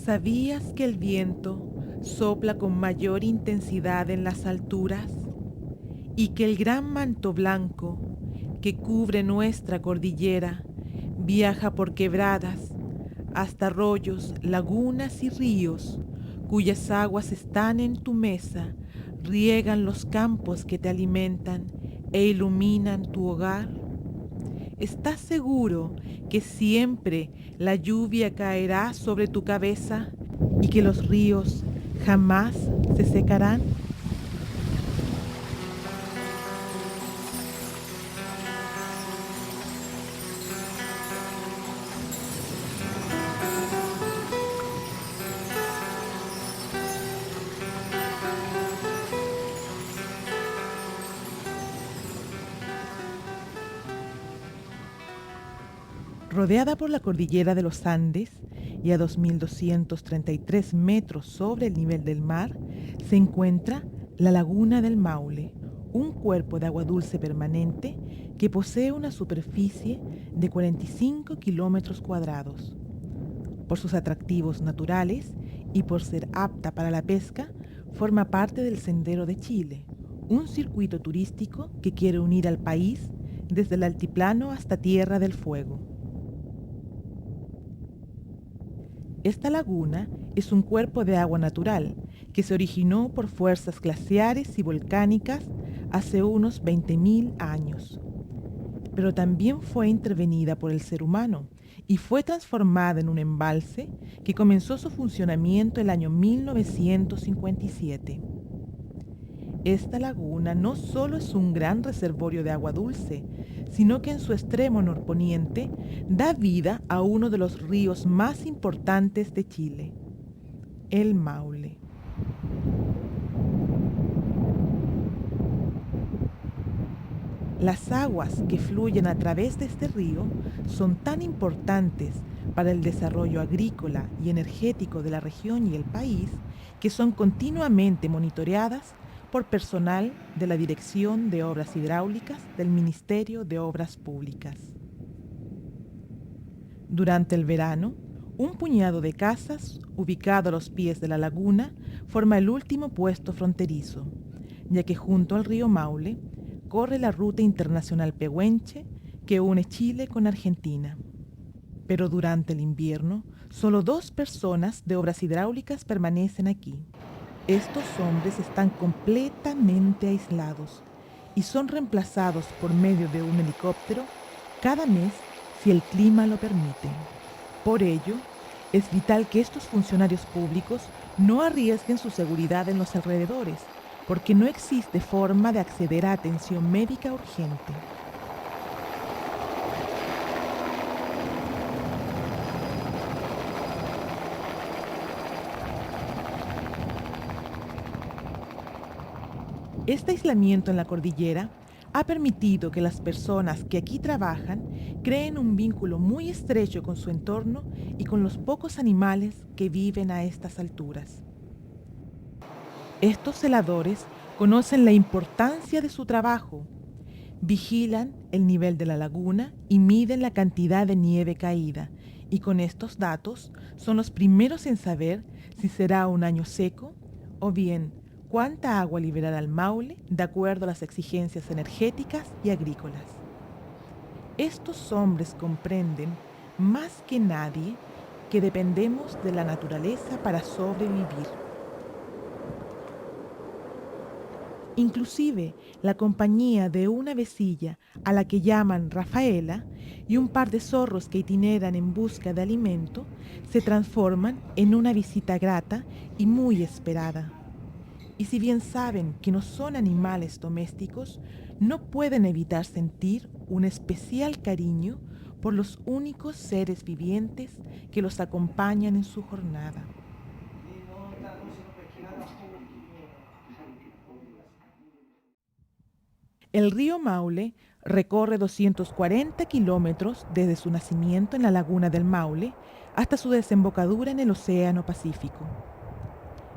¿Sabías que el viento sopla con mayor intensidad en las alturas y que el gran manto blanco que cubre nuestra cordillera viaja por quebradas hasta arroyos, lagunas y ríos cuyas aguas están en tu mesa, riegan los campos que te alimentan e iluminan tu hogar? ¿Estás seguro que siempre la lluvia caerá sobre tu cabeza y que los ríos jamás se secarán? Rodeada por la cordillera de los Andes y a 2.233 metros sobre el nivel del mar, se encuentra la Laguna del Maule, un cuerpo de agua dulce permanente que posee una superficie de 45 kilómetros cuadrados. Por sus atractivos naturales y por ser apta para la pesca, forma parte del Sendero de Chile, un circuito turístico que quiere unir al país desde el altiplano hasta Tierra del Fuego. Esta laguna es un cuerpo de agua natural que se originó por fuerzas glaciares y volcánicas hace unos 20.000 años, pero también fue intervenida por el ser humano y fue transformada en un embalse que comenzó su funcionamiento el año 1957. Esta laguna no solo es un gran reservorio de agua dulce, sino que en su extremo norponiente da vida a uno de los ríos más importantes de Chile, el Maule. Las aguas que fluyen a través de este río son tan importantes para el desarrollo agrícola y energético de la región y el país que son continuamente monitoreadas por personal de la Dirección de Obras Hidráulicas del Ministerio de Obras Públicas. Durante el verano, un puñado de casas, ubicado a los pies de la laguna, forma el último puesto fronterizo, ya que junto al río Maule corre la ruta internacional Pehuenche que une Chile con Argentina. Pero durante el invierno, solo 2 personas de obras hidráulicas permanecen aquí. Estos hombres están completamente aislados y son reemplazados por medio de un helicóptero cada mes si el clima lo permite. Por ello, es vital que estos funcionarios públicos no arriesguen su seguridad en los alrededores, porque no existe forma de acceder a atención médica urgente. Este aislamiento en la cordillera ha permitido que las personas que aquí trabajan creen un vínculo muy estrecho con su entorno y con los pocos animales que viven a estas alturas. Estos celadores conocen la importancia de su trabajo, vigilan el nivel de la laguna y miden la cantidad de nieve caída, y con estos datos son los primeros en saber si será un año seco o bien cuánta agua liberará el Maule de acuerdo a las exigencias energéticas y agrícolas. Estos hombres comprenden más que nadie que dependemos de la naturaleza para sobrevivir. Inclusive la compañía de una vecilla a la que llaman Rafaela y un par de zorros que itineran en busca de alimento se transforman en una visita grata y muy esperada. Y si bien saben que no son animales domésticos, no pueden evitar sentir un especial cariño por los únicos seres vivientes que los acompañan en su jornada. El río Maule recorre 240 kilómetros desde su nacimiento en la laguna del Maule hasta su desembocadura en el Océano Pacífico.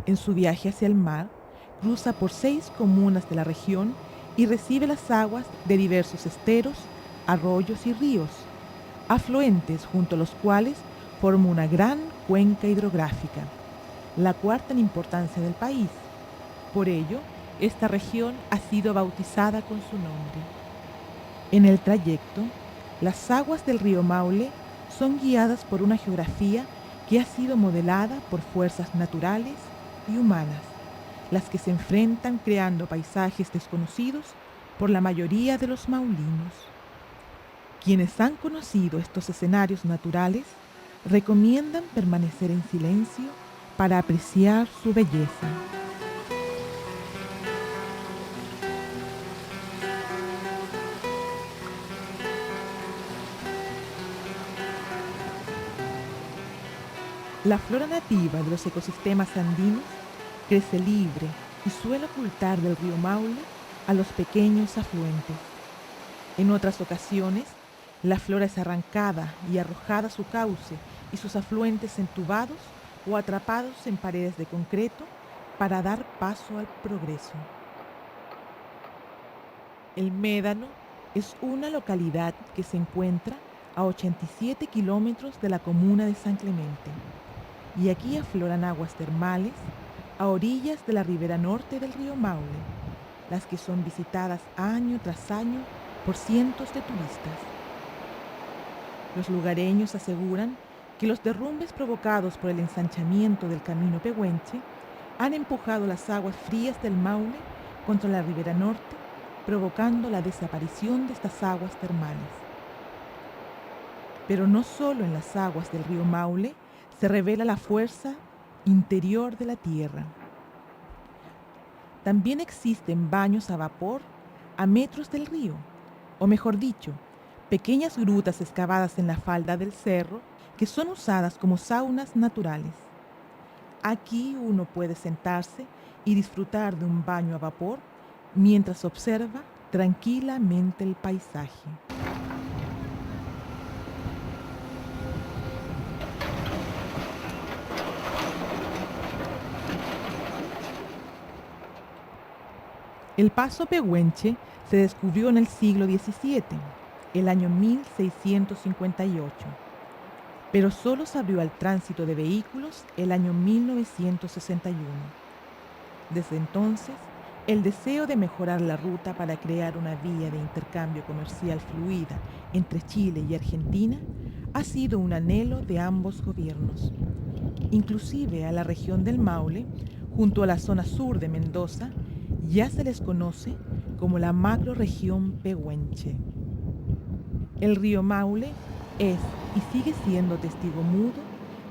En su viaje hacia el mar, cruza por 6 comunas de la región y recibe las aguas de diversos esteros, arroyos y ríos, afluentes junto a los cuales forma una gran cuenca hidrográfica, la cuarta en importancia del país. Por ello, esta región ha sido bautizada con su nombre. En el trayecto, las aguas del río Maule son guiadas por una geografía que ha sido modelada por fuerzas naturales y humanas, las que se enfrentan creando paisajes desconocidos por la mayoría de los maulinos. Quienes han conocido estos escenarios naturales recomiendan permanecer en silencio para apreciar su belleza. La flora nativa de los ecosistemas andinos crece libre y suele ocultar del río Maule a los pequeños afluentes. En otras ocasiones, la flora es arrancada y arrojada a su cauce y sus afluentes entubados o atrapados en paredes de concreto para dar paso al progreso. El Médano es una localidad que se encuentra a 87 kilómetros de la comuna de San Clemente, y aquí afloran aguas termales a orillas de la ribera norte del río Maule, las que son visitadas año tras año por cientos de turistas. Los lugareños aseguran que los derrumbes provocados por el ensanchamiento del camino Pehuenche han empujado las aguas frías del Maule contra la ribera norte, provocando la desaparición de estas aguas termales. Pero no solo en las aguas del río Maule se revela la fuerza interior de la tierra. También existen baños a vapor a metros del río, o mejor dicho, pequeñas grutas excavadas en la falda del cerro que son usadas como saunas naturales. Aquí uno puede sentarse y disfrutar de un baño a vapor mientras observa tranquilamente el paisaje. El paso Pehuenche se descubrió en el siglo XVII, el año 1658, pero solo se abrió al tránsito de vehículos el año 1961. Desde entonces, el deseo de mejorar la ruta para crear una vía de intercambio comercial fluida entre Chile y Argentina ha sido un anhelo de ambos gobiernos. Inclusive a la región del Maule, junto a la zona sur de Mendoza, ya se les conoce como la macrorregión Pehuenche. El río Maule es y sigue siendo testigo mudo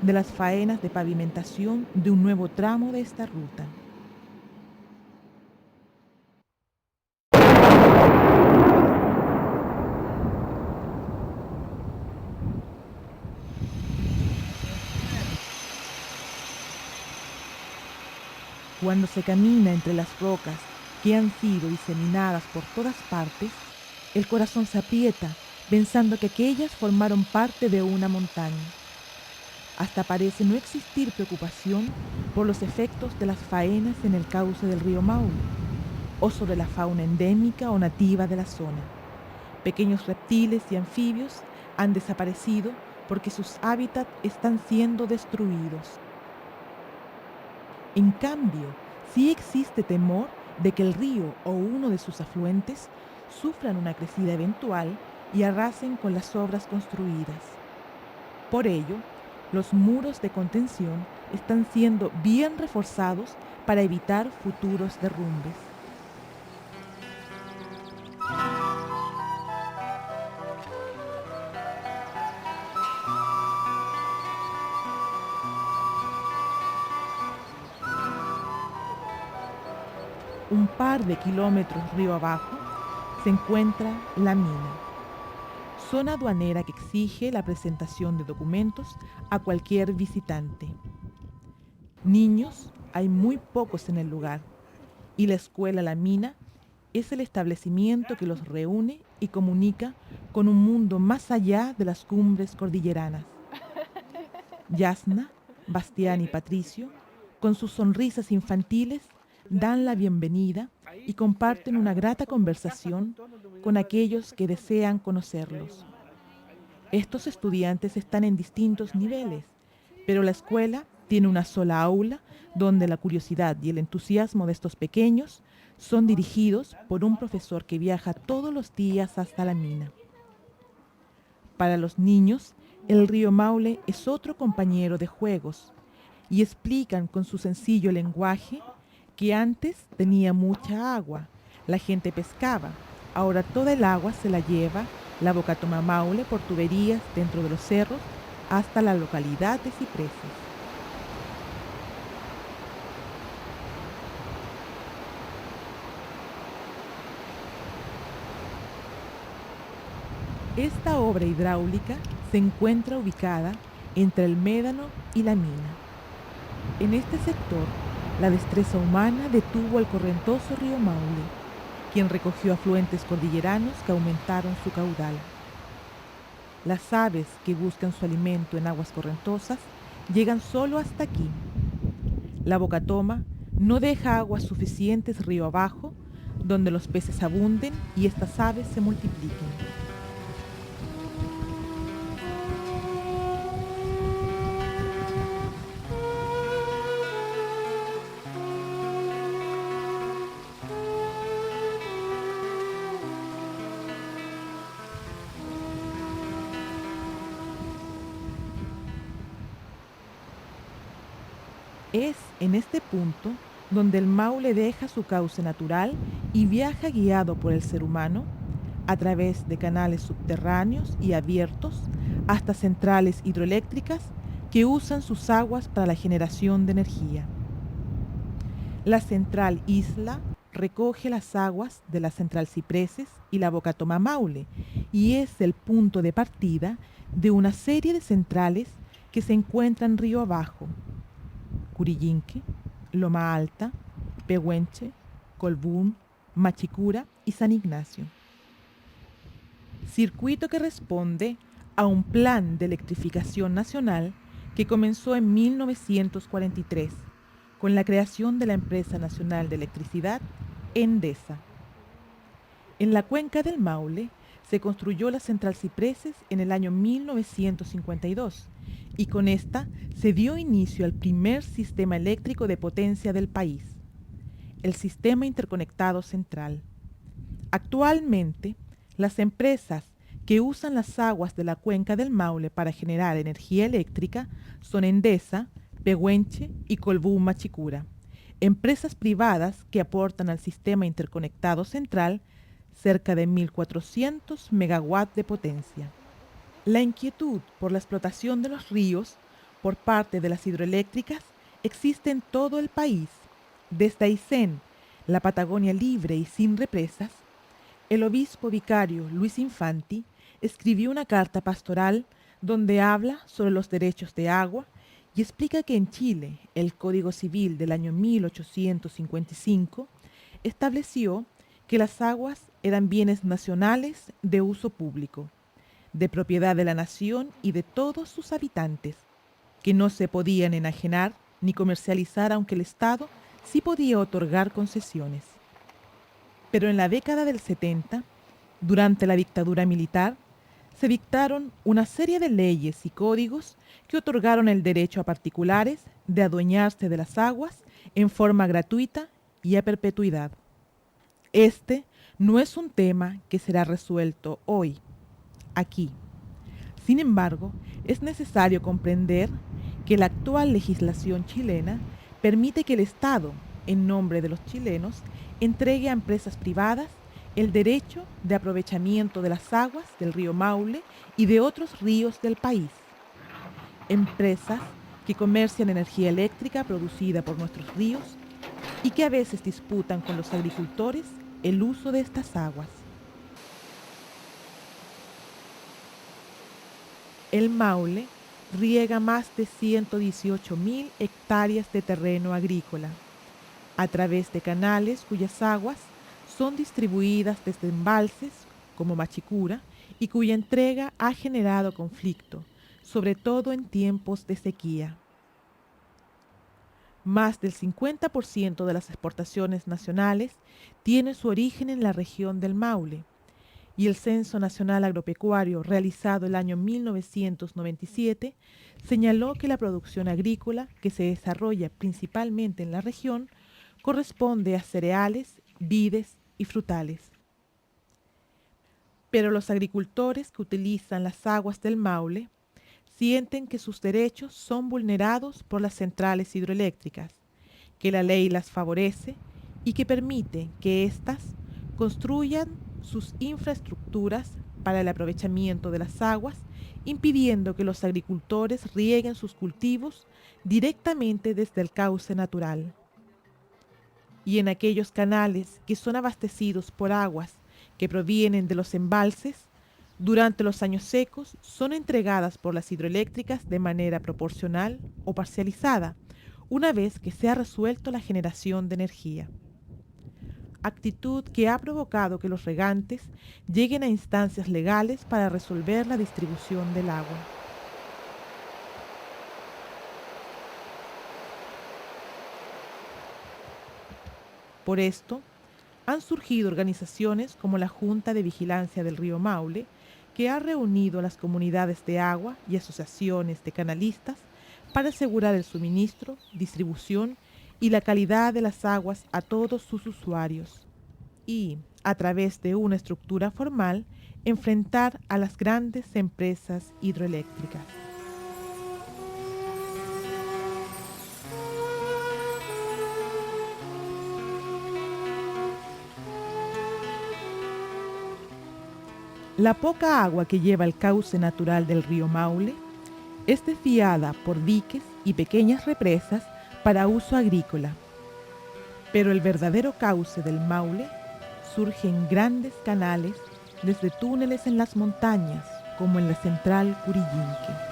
de las faenas de pavimentación de un nuevo tramo de esta ruta. Cuando se camina entre las rocas que han sido diseminadas por todas partes, el corazón se aprieta pensando que aquellas formaron parte de una montaña. Hasta parece no existir preocupación por los efectos de las faenas en el cauce del río Maule o sobre la fauna endémica o nativa de la zona. Pequeños reptiles y anfibios han desaparecido porque sus hábitats están siendo destruidos. En cambio, sí existe temor de que el río o uno de sus afluentes sufran una crecida eventual y arrasen con las obras construidas. Por ello, los muros de contención están siendo bien reforzados para evitar futuros derrumbes. Un par de kilómetros río abajo se encuentra la mina, zona aduanera que exige la presentación de documentos a cualquier visitante. Niños hay muy pocos en el lugar y la escuela La Mina es el establecimiento que los reúne y comunica con un mundo más allá de las cumbres cordilleranas. Yasna, Bastián y Patricio, con sus sonrisas infantiles, dan la bienvenida y comparten una grata conversación con aquellos que desean conocerlos. Estos estudiantes están en distintos niveles, pero la escuela tiene una sola aula donde la curiosidad y el entusiasmo de estos pequeños son dirigidos por un profesor que viaja todos los días hasta la mina. Para los niños, el río Maule es otro compañero de juegos y explican con su sencillo lenguaje que antes tenía mucha agua, la gente pescaba, ahora toda el agua se la lleva la Bocatoma Maule por tuberías dentro de los cerros hasta la localidad de Cipreses. Esta obra hidráulica se encuentra ubicada entre el Médano y la mina. En este sector, la destreza humana detuvo al correntoso río Maule, quien recogió afluentes cordilleranos que aumentaron su caudal. Las aves que buscan su alimento en aguas correntosas llegan solo hasta aquí. La Bocatoma no deja aguas suficientes río abajo, donde los peces abunden y estas aves se multipliquen. Es en este punto donde el Maule deja su cauce natural y viaja guiado por el ser humano a través de canales subterráneos y abiertos hasta centrales hidroeléctricas que usan sus aguas para la generación de energía. La central Isla recoge las aguas de la central Cipreses y la Bocatoma Maule y es el punto de partida de una serie de centrales que se encuentran río abajo: Curillinque, Loma Alta, Pehuenche, Colbún, Machicura y San Ignacio. Circuito que responde a un plan de electrificación nacional que comenzó en 1943 con la creación de la Empresa Nacional de Electricidad, Endesa. En la cuenca del Maule se construyó la central Cipreses en el año 1952 y con esta se dio inicio al primer sistema eléctrico de potencia del país, el Sistema Interconectado Central. Actualmente, las empresas que usan las aguas de la cuenca del Maule para generar energía eléctrica son Endesa, Pehuenche y Colbún Machicura, empresas privadas que aportan al Sistema Interconectado Central cerca de 1.400 megawatts de potencia. La inquietud por la explotación de los ríos por parte de las hidroeléctricas existe en todo el país. Desde Aysén, la Patagonia libre y sin represas, el obispo vicario Luis Infanti escribió una carta pastoral donde habla sobre los derechos de agua y explica que en Chile el Código Civil del año 1855 estableció que las aguas eran bienes nacionales de uso público, de propiedad de la nación y de todos sus habitantes, que no se podían enajenar ni comercializar, aunque el Estado sí podía otorgar concesiones. Pero en la década del 70, durante la dictadura militar, se dictaron una serie de leyes y códigos que otorgaron el derecho a particulares de adueñarse de las aguas en forma gratuita y a perpetuidad. Este no es un tema que será resuelto hoy, aquí. Sin embargo, es necesario comprender que la actual legislación chilena permite que el Estado, en nombre de los chilenos, entregue a empresas privadas el derecho de aprovechamiento de las aguas del río Maule y de otros ríos del país. Empresas que comercian energía eléctrica producida por nuestros ríos y que a veces disputan con los agricultores el uso de estas aguas. El Maule riega más de 118.000 hectáreas de terreno agrícola a través de canales cuyas aguas son distribuidas desde embalses como Machicura y cuya entrega ha generado conflicto, sobre todo en tiempos de sequía. Más del 50% de las exportaciones nacionales tiene su origen en la región del Maule y el Censo Nacional Agropecuario realizado el año 1997 señaló que la producción agrícola, que se desarrolla principalmente en la región, corresponde a cereales, vides y frutales. Pero los agricultores que utilizan las aguas del Maule sienten que sus derechos son vulnerados por las centrales hidroeléctricas, que la ley las favorece y que permite que éstas construyan sus infraestructuras para el aprovechamiento de las aguas, impidiendo que los agricultores rieguen sus cultivos directamente desde el cauce natural. Y en aquellos canales que son abastecidos por aguas que provienen de los embalses, durante los años secos son entregadas por las hidroeléctricas de manera proporcional o parcializada, una vez que se ha resuelto la generación de energía. Actitud que ha provocado que los regantes lleguen a instancias legales para resolver la distribución del agua. Por esto, han surgido organizaciones como la Junta de Vigilancia del Río Maule, que ha reunido a las comunidades de agua y asociaciones de canalistas para asegurar el suministro, distribución y la calidad de las aguas a todos sus usuarios y, a través de una estructura formal, enfrentar a las grandes empresas hidroeléctricas. La poca agua que lleva el cauce natural del río Maule es desviada por diques y pequeñas represas para uso agrícola. Pero el verdadero cauce del Maule surge en grandes canales desde túneles en las montañas, como en la central Curillinque.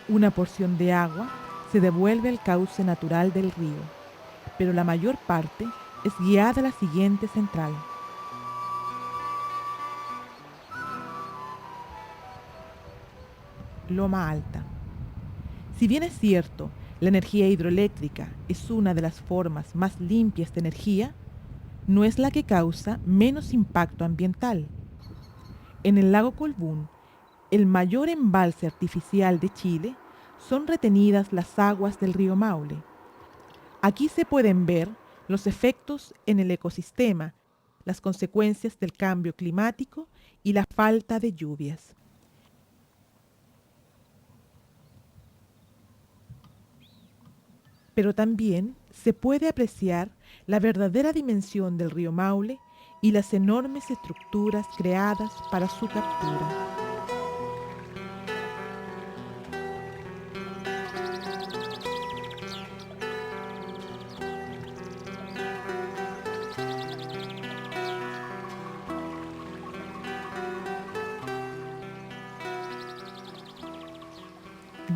Una porción de agua se devuelve al cauce natural del río, pero la mayor parte es guiada a la siguiente central. Loma Alta. Si bien es cierto, la energía hidroeléctrica es una de las formas más limpias de energía, no es la que causa menos impacto ambiental. En el lago Colbún, el mayor embalse artificial de Chile, son retenidas las aguas del río Maule. Aquí se pueden ver los efectos en el ecosistema, las consecuencias del cambio climático y la falta de lluvias. Pero también se puede apreciar la verdadera dimensión del río Maule y las enormes estructuras creadas para su captura.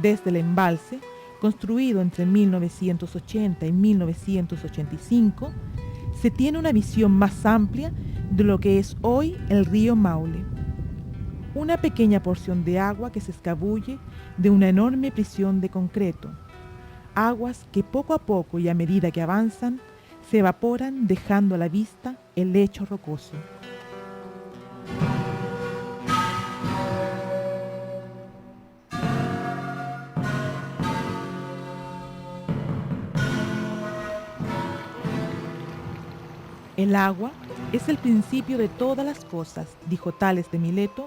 Desde el embalse, construido entre 1980 y 1985, se tiene una visión más amplia de lo que es hoy el río Maule. Una pequeña porción de agua que se escabulle de una enorme prisión de concreto. Aguas que poco a poco y a medida que avanzan, se evaporan dejando a la vista el lecho rocoso. El agua es el principio de todas las cosas, dijo Tales de Mileto,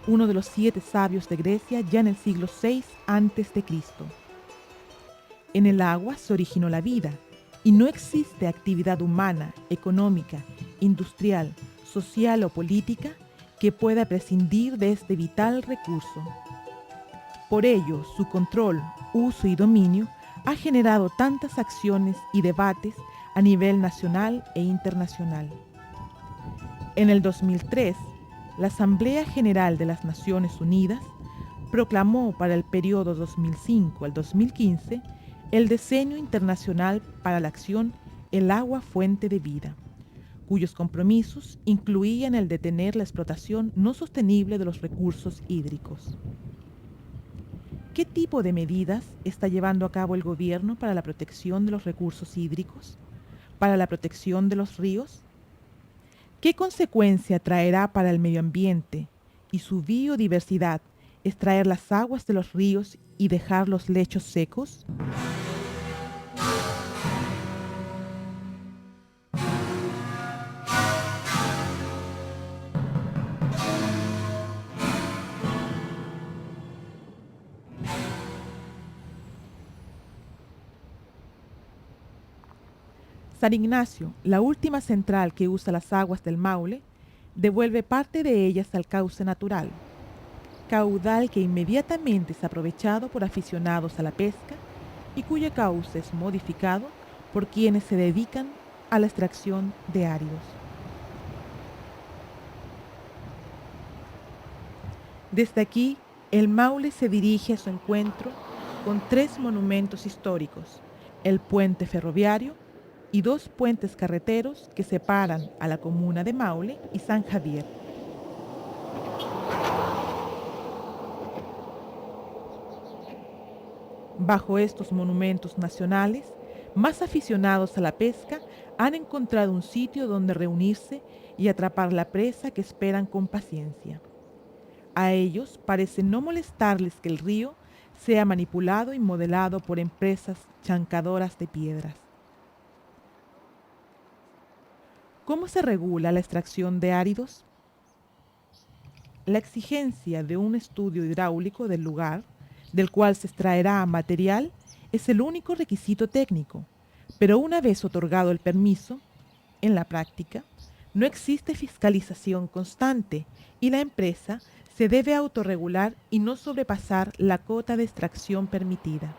uno de los 7 sabios de Grecia ya en el siglo VI a.C. En el agua se originó la vida, y no existe actividad humana, económica, industrial, social o política que pueda prescindir de este vital recurso. Por ello, su control, uso y dominio ha generado tantas acciones y debates a nivel nacional e internacional. En el 2003, la Asamblea General de las Naciones Unidas proclamó para el periodo 2005 al 2015 el Decenio Internacional para la Acción El Agua Fuente de Vida, cuyos compromisos incluían el detener la explotación no sostenible de los recursos hídricos. ¿Qué tipo de medidas está llevando a cabo el gobierno para la protección de los recursos hídricos? ¿Para la protección de los ríos? ¿Qué consecuencia traerá para el medio ambiente y su biodiversidad extraer las aguas de los ríos y dejar los lechos secos? San Ignacio, la última central que usa las aguas del Maule, devuelve parte de ellas al cauce natural, caudal que inmediatamente es aprovechado por aficionados a la pesca y cuyo cauce es modificado por quienes se dedican a la extracción de áridos. Desde aquí, el Maule se dirige a su encuentro con 3 monumentos históricos, el puente ferroviario y 2 puentes carreteros que separan a la comuna de Maule y San Javier. Bajo estos monumentos nacionales, más aficionados a la pesca han encontrado un sitio donde reunirse y atrapar la presa que esperan con paciencia. A ellos parece no molestarles que el río sea manipulado y modelado por empresas chancadoras de piedras. ¿Cómo se regula la extracción de áridos? La exigencia de un estudio hidráulico del lugar, del cual se extraerá material, es el único requisito técnico, pero una vez otorgado el permiso, en la práctica, no existe fiscalización constante y la empresa se debe autorregular y no sobrepasar la cota de extracción permitida.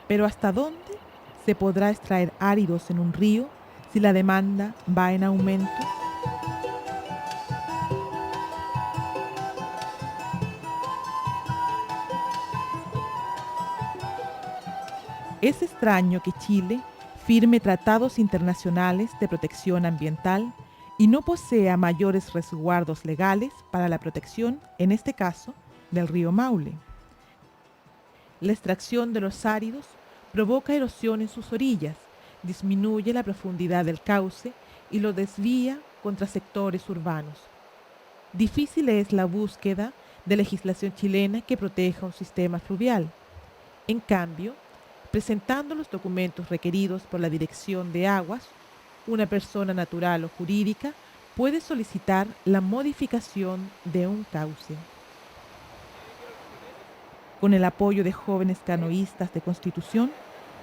Pero ¿hasta dónde se podrá extraer áridos en un río si la demanda va en aumento? Es extraño que Chile firme tratados internacionales de protección ambiental y no posea mayores resguardos legales para la protección, en este caso, del río Maule. La extracción de los áridos provoca erosión en sus orillas, disminuye la profundidad del cauce y lo desvía contra sectores urbanos. Difícil es la búsqueda de legislación chilena que proteja un sistema fluvial. En cambio, presentando los documentos requeridos por la Dirección de Aguas, una persona natural o jurídica puede solicitar la modificación de un cauce. Con el apoyo de jóvenes canoístas de Constitución,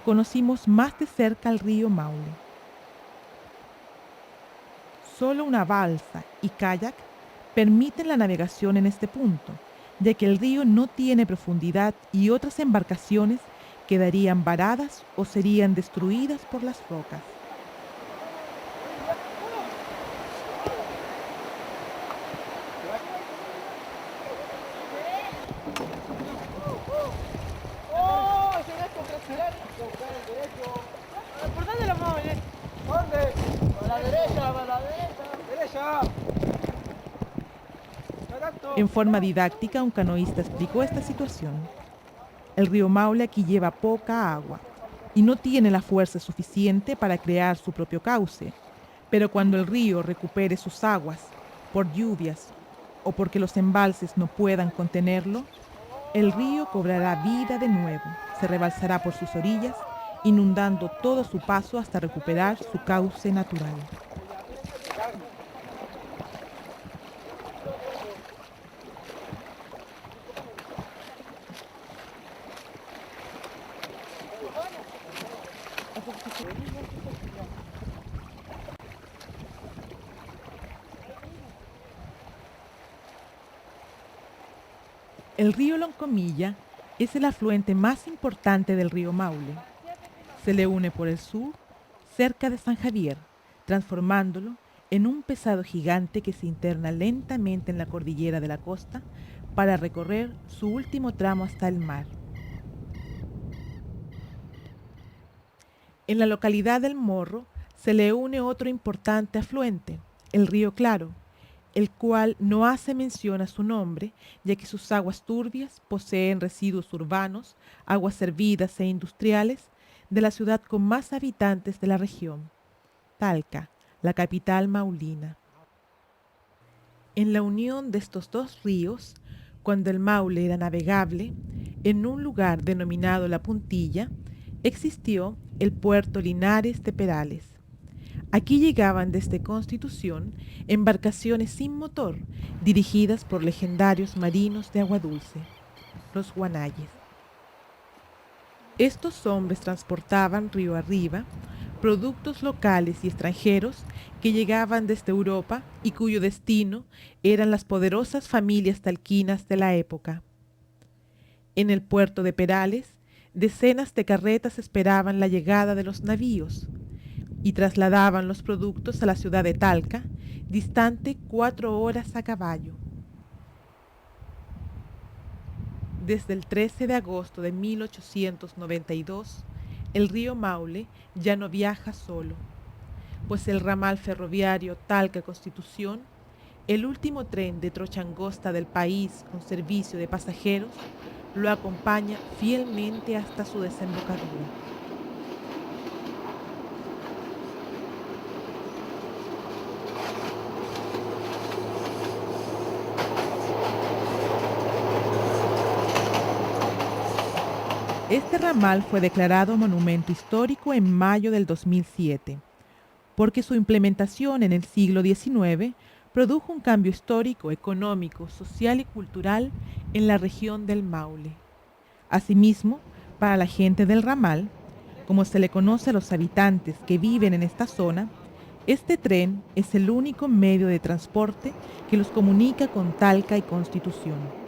conocimos más de cerca al río Maule. Solo una balsa y kayak permiten la navegación en este punto, ya que el río no tiene profundidad y otras embarcaciones quedarían varadas o serían destruidas por las rocas. ¿Por dónde lo mueven? ¿Dónde? Para la derecha, para la derecha. Derecha. En forma didáctica, un canoísta explicó esta situación. El río Maule aquí lleva poca agua y no tiene la fuerza suficiente para crear su propio cauce, pero cuando el río recupere sus aguas por lluvias o porque los embalses no puedan contenerlo, el río cobrará vida de nuevo, se rebalsará por sus orillas, inundando todo su paso hasta recuperar su cauce natural. El río Loncomilla es el afluente más importante del río Maule. Se le une por el sur, cerca de San Javier, transformándolo en un pesado gigante que se interna lentamente en la cordillera de la costa para recorrer su último tramo hasta el mar. En la localidad del Morro se le une otro importante afluente, el río Claro, el cual no hace mención a su nombre, ya que sus aguas turbias poseen residuos urbanos, aguas servidas e industriales de la ciudad con más habitantes de la región, Talca, la capital maulina. En la unión de estos dos ríos, cuando el Maule era navegable, en un lugar denominado La Puntilla, existió el puerto Linares de Perales. Aquí llegaban desde Constitución embarcaciones sin motor, dirigidas por legendarios marinos de agua dulce, los guanayes. Estos hombres transportaban río arriba productos locales y extranjeros que llegaban desde Europa y cuyo destino eran las poderosas familias talquinas de la época. En el puerto de Perales, decenas de carretas esperaban la llegada de los navíos y trasladaban los productos a la ciudad de Talca, distante 4 horas a caballo. Desde el 13 de agosto de 1892, el río Maule ya no viaja solo, pues el ramal ferroviario Talca-Constitución, el último tren de trocha angosta del país con servicio de pasajeros, lo acompaña fielmente hasta su desembocadura. Este ramal fue declarado monumento histórico en mayo del 2007, porque su implementación en el siglo XIX produjo un cambio histórico, económico, social y cultural en la región del Maule. Asimismo, para la gente del ramal, como se le conoce a los habitantes que viven en esta zona, este tren es el único medio de transporte que los comunica con Talca y Constitución.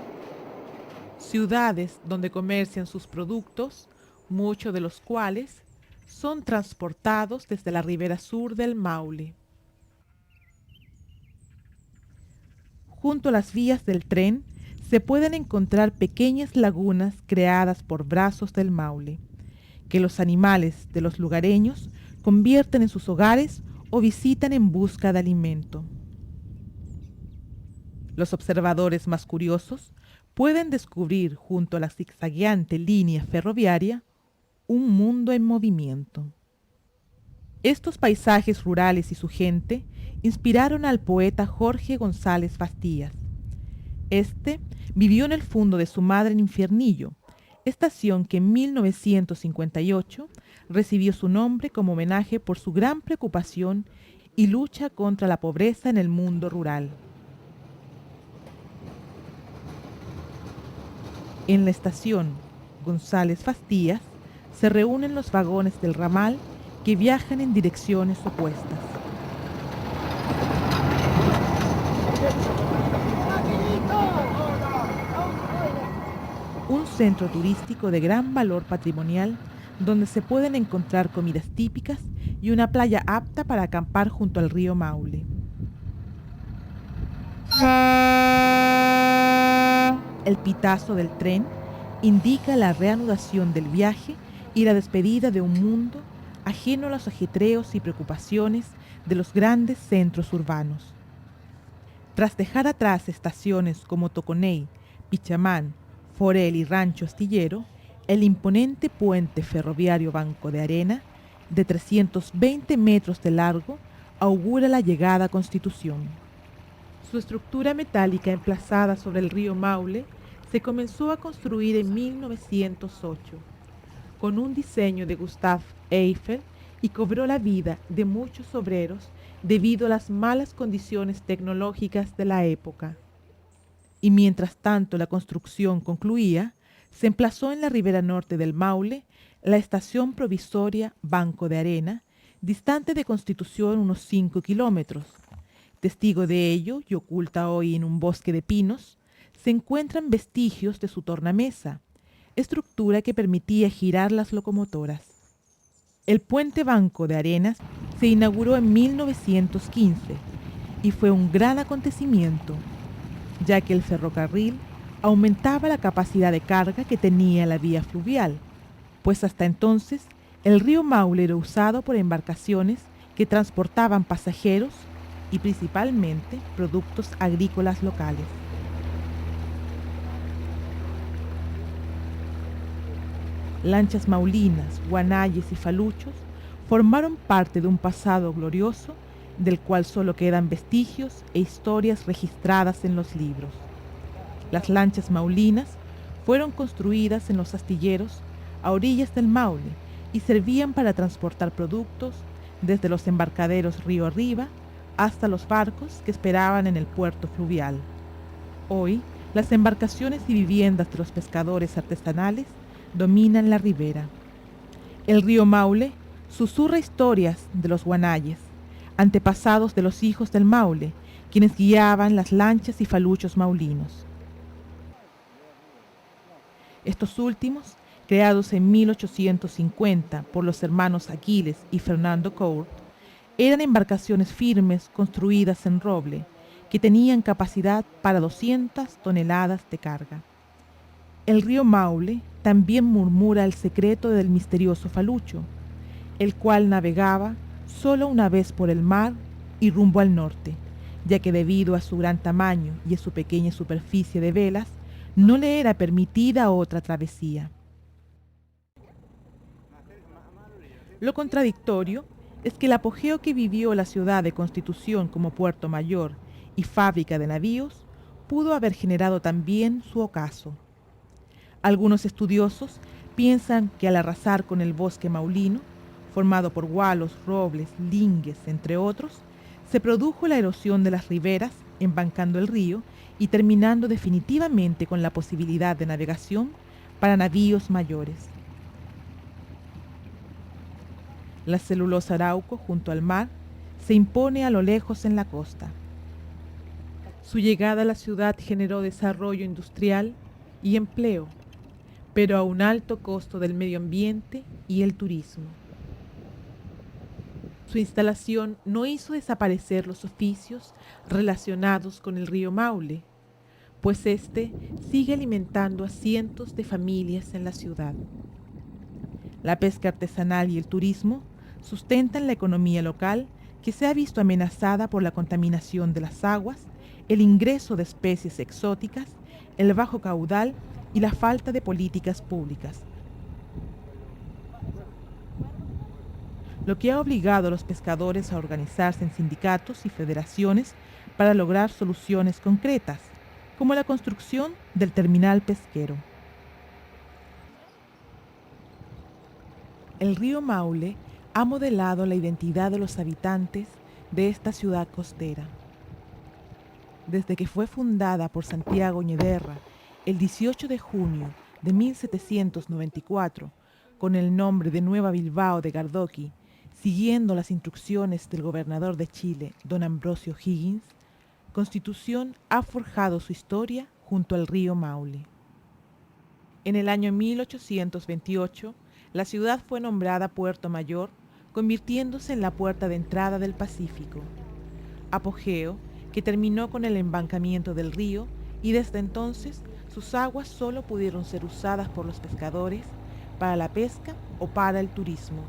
Ciudades donde comercian sus productos, muchos de los cuales son transportados desde la ribera sur del Maule. Junto a las vías del tren se pueden encontrar pequeñas lagunas creadas por brazos del Maule, que los animales de los lugareños convierten en sus hogares o visitan en busca de alimento. Los observadores más curiosos pueden descubrir junto a la zigzagueante línea ferroviaria un mundo en movimiento. Estos paisajes rurales y su gente inspiraron al poeta Jorge González Bastías. Este vivió en el fundo de su madre en Infiernillo, estación que en 1958 recibió su nombre como homenaje por su gran preocupación y lucha contra la pobreza en el mundo rural. En la estación González Bastías se reúnen los vagones del ramal que viajan en direcciones opuestas. Un centro turístico de gran valor patrimonial donde se pueden encontrar comidas típicas y una playa apta para acampar junto al río Maule. El pitazo del tren indica la reanudación del viaje y la despedida de un mundo ajeno a los ajetreos y preocupaciones de los grandes centros urbanos. Tras dejar atrás estaciones como Toconey, Pichamán, Forel y Rancho Astillero, el imponente puente ferroviario Banco de Arena, de 320 metros de largo, augura la llegada a Constitución. Su estructura metálica emplazada sobre el río Maule se comenzó a construir en 1908, con un diseño de Gustave Eiffel, y cobró la vida de muchos obreros debido a las malas condiciones tecnológicas de la época. Y mientras tanto la construcción concluía, se emplazó en la ribera norte del Maule la estación provisoria Banco de Arena, distante de Constitución unos 5 kilómetros. Testigo de ello, y oculta hoy en un bosque de pinos, se encuentran vestigios de su tornamesa, estructura que permitía girar las locomotoras. El puente Banco de Arenas se inauguró en 1915 y fue un gran acontecimiento, ya que el ferrocarril aumentaba la capacidad de carga que tenía la vía fluvial, pues hasta entonces El río Maule era usado por embarcaciones que transportaban pasajeros y principalmente productos agrícolas locales. Lanchas maulinas, guanayes y faluchos formaron parte de un pasado glorioso del cual solo quedan vestigios e historias registradas en los libros. Las lanchas maulinas fueron construidas en los astilleros a orillas del Maule y servían para transportar productos desde los embarcaderos río arriba hasta los barcos que esperaban en el puerto fluvial. Hoy, las embarcaciones y viviendas de los pescadores artesanales dominan la ribera. El río Maule susurra historias de los guanayes, antepasados de los hijos del Maule, quienes guiaban las lanchas y faluchos maulinos. Estos últimos, creados en 1850 por los hermanos Aquiles y Fernando Court, eran embarcaciones firmes construidas en roble, que tenían capacidad para 200 toneladas de carga. El río Maule también murmura el secreto del misterioso falucho, el cual navegaba solo una vez por el mar y rumbo al norte, ya que debido a su gran tamaño y a su pequeña superficie de velas, no le era permitida otra travesía. Lo contradictorio es que el apogeo que vivió la ciudad de Constitución como puerto mayor y fábrica de navíos pudo haber generado también su ocaso. Algunos estudiosos piensan que al arrasar con el bosque maulino, formado por gualos, robles, lingues, entre otros, se produjo la erosión de las riberas, embancando el río y terminando definitivamente con la posibilidad de navegación para navíos mayores. La celulosa Arauco, junto al mar, se impone a lo lejos en la costa. Su llegada a la ciudad generó desarrollo industrial y empleo, pero a un alto costo del medio ambiente y el turismo. Su instalación no hizo desaparecer los oficios relacionados con el río Maule, pues este sigue alimentando a cientos de familias en la ciudad. La pesca artesanal y el turismo sustentan la economía local, que se ha visto amenazada por la contaminación de las aguas, el ingreso de especies exóticas, el bajo caudal y la falta de políticas públicas, lo que ha obligado a los pescadores a organizarse en sindicatos y federaciones para lograr soluciones concretas, como la construcción del terminal pesquero. El río Maule ha modelado la identidad de los habitantes de esta ciudad costera. Desde que fue fundada por Santiago Ñederra el 18 de junio de 1794, con el nombre de Nueva Bilbao de Gardoqui, siguiendo las instrucciones del gobernador de Chile, don Ambrosio Higgins, Constitución ha forjado su historia junto al río Maule. En el año 1828, la ciudad fue nombrada Puerto Mayor, convirtiéndose en la puerta de entrada del Pacífico. Apogeo que terminó con el embancamiento del río y desde entonces sus aguas solo pudieron ser usadas por los pescadores para la pesca o para el turismo.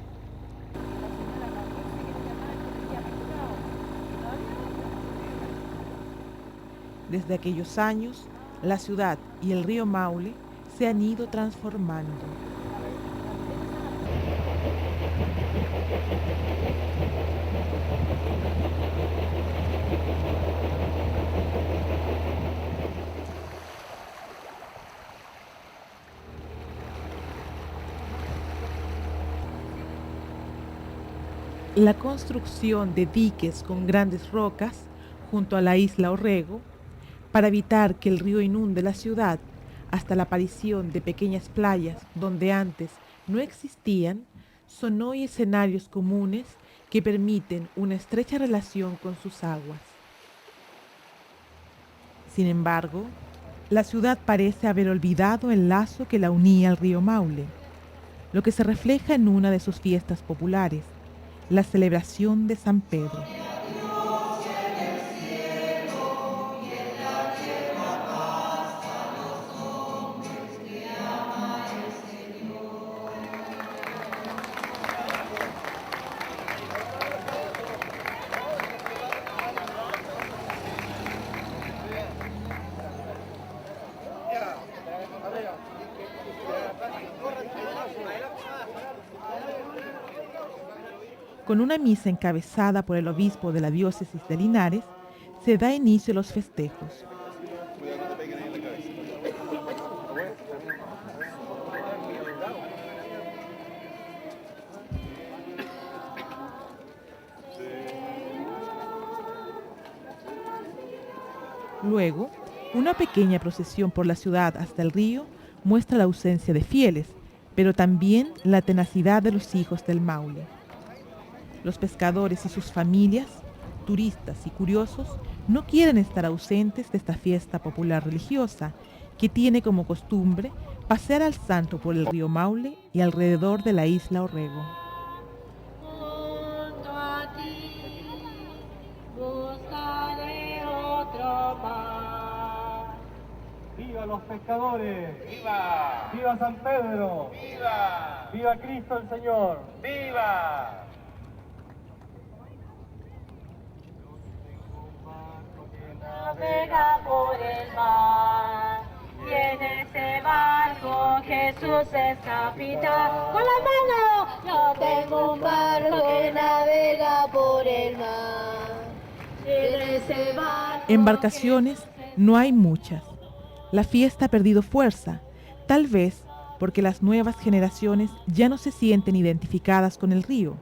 Desde aquellos años, la ciudad y el río Maule se han ido transformando. La construcción de diques con grandes rocas junto a la isla Orrego, para evitar que el río inunde la ciudad, hasta la aparición de pequeñas playas donde antes no existían, son hoy escenarios comunes que permiten una estrecha relación con sus aguas. Sin embargo, la ciudad parece haber olvidado el lazo que la unía al río Maule, lo que se refleja en una de sus fiestas populares, la celebración de San Pedro. Con una misa encabezada por el obispo de la diócesis de Linares, se da inicio a los festejos. Luego, una pequeña procesión por la ciudad hasta el río muestra la ausencia de fieles, pero también la tenacidad de los hijos del Maule. Los pescadores y sus familias, turistas y curiosos, no quieren estar ausentes de esta fiesta popular religiosa, que tiene como costumbre pasear al santo por el río Maule y alrededor de la isla Orrego. Junto a ti buscaré otro mar. ¡Viva los pescadores! ¡Viva! ¡Viva San Pedro! ¡Viva! ¡Viva Cristo el Señor! ¡Viva! Navega por el mar y en ese barco Jesús es capitán. ¡Con la mano! Yo tengo un barco que navega por el mar. Y en ese barco Embarcaciones no hay muchas. La fiesta ha perdido fuerza, tal vez porque las nuevas generaciones ya no se sienten identificadas con el río,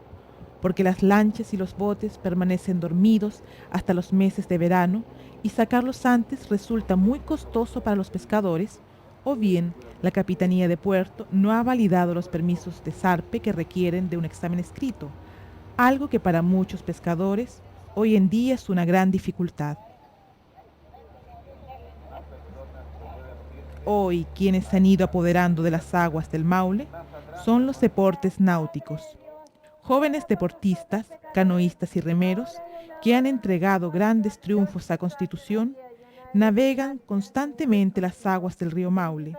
porque las lanchas y los botes permanecen dormidos hasta los meses de verano y sacarlos antes resulta muy costoso para los pescadores, o bien la Capitanía de Puerto no ha validado los permisos de zarpe que requieren de un examen escrito, algo que para muchos pescadores hoy en día es una gran dificultad. Hoy quienes se han ido apoderando de las aguas del Maule son los deportes náuticos. Jóvenes deportistas, canoístas y remeros que han entregado grandes triunfos a Constitución, navegan constantemente las aguas del río Maule.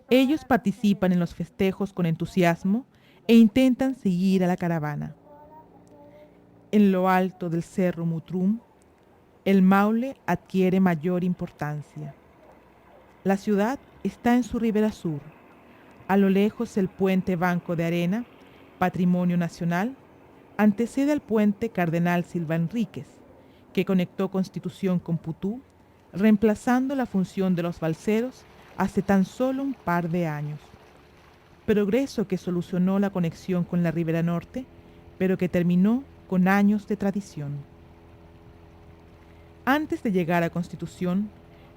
Ellos participan en los festejos con entusiasmo e intentan seguir a la caravana. En lo alto del cerro Mutrum, el Maule adquiere mayor importancia. La ciudad está en su ribera sur. A lo lejos el puente Banco de Arena, Patrimonio Nacional, antecede al puente Cardenal Silva Enríquez, que conectó Constitución con Putú, reemplazando la función de los balseros hace tan solo un par de años. Progreso que solucionó la conexión con la ribera norte, pero que terminó con años de tradición. Antes de llegar a Constitución,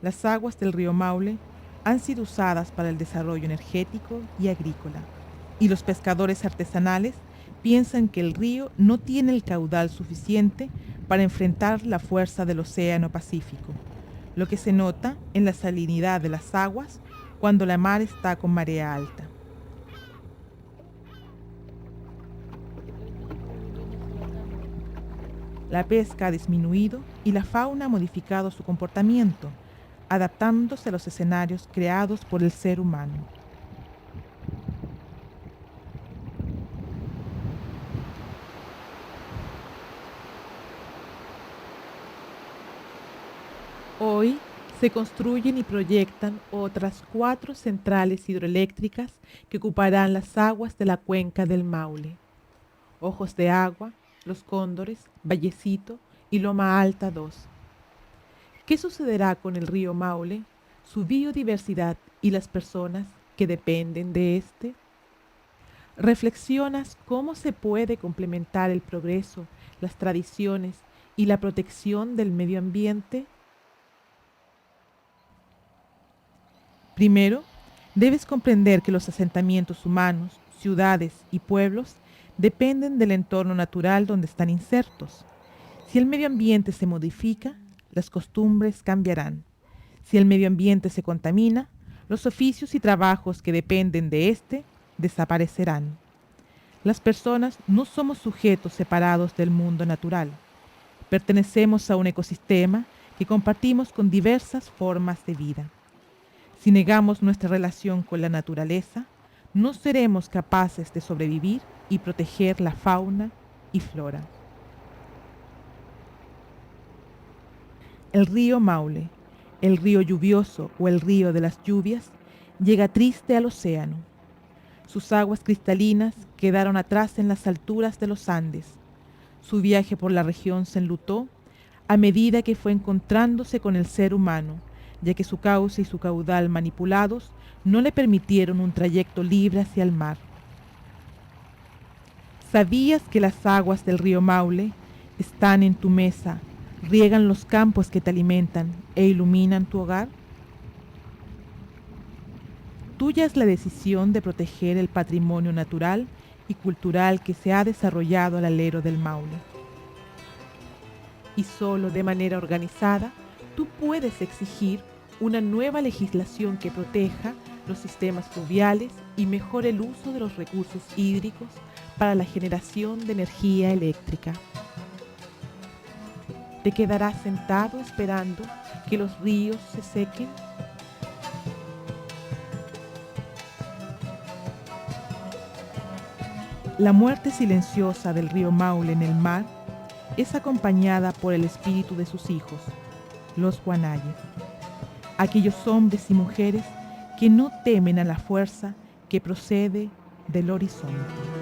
las aguas del río Maule han sido usadas para el desarrollo energético y agrícola, y los pescadores artesanales piensan que el río no tiene el caudal suficiente para enfrentar la fuerza del Océano Pacífico, lo que se nota en la salinidad de las aguas cuando la mar está con marea alta. La pesca ha disminuido y la fauna ha modificado su comportamiento, adaptándose a los escenarios creados por el ser humano. Hoy se construyen y proyectan otras 4 centrales hidroeléctricas que ocuparán las aguas de la cuenca del Maule: Ojos de Agua, Los Cóndores, Vallecito y Loma Alta 2. ¿Qué sucederá con el río Maule, su biodiversidad y las personas que dependen de este? ¿Reflexionas cómo se puede complementar el progreso, las tradiciones y la protección del medio ambiente? Primero, debes comprender que los asentamientos humanos, ciudades y pueblos dependen del entorno natural donde están insertos. Si el medio ambiente se modifica, las costumbres cambiarán. Si el medio ambiente se contamina, los oficios y trabajos que dependen de éste desaparecerán. Las personas no somos sujetos separados del mundo natural. Pertenecemos a un ecosistema que compartimos con diversas formas de vida. Si negamos nuestra relación con la naturaleza, no seremos capaces de sobrevivir y proteger la fauna y flora. El río Maule, el río lluvioso o el río de las lluvias, llega triste al océano. Sus aguas cristalinas quedaron atrás en las alturas de los Andes, Su viaje por la región se enlutó a medida que fue encontrándose con el ser humano, ya que su cauce y su caudal manipulados no le permitieron un trayecto libre hacia el mar. ¿Sabías que las aguas del río Maule están en tu mesa, riegan los campos que te alimentan e iluminan tu hogar? Tuya es la decisión de proteger el patrimonio natural y cultural que se ha desarrollado al alero del Maule. Y solo de manera organizada, tú puedes exigir una nueva legislación que proteja los sistemas fluviales y mejore el uso de los recursos hídricos para la generación de energía eléctrica. ¿Te quedarás sentado esperando que los ríos se sequen? La muerte silenciosa del río Maule en el mar es acompañada por el espíritu de sus hijos, los Guanayes, aquellos hombres y mujeres que no temen a la fuerza que procede del horizonte.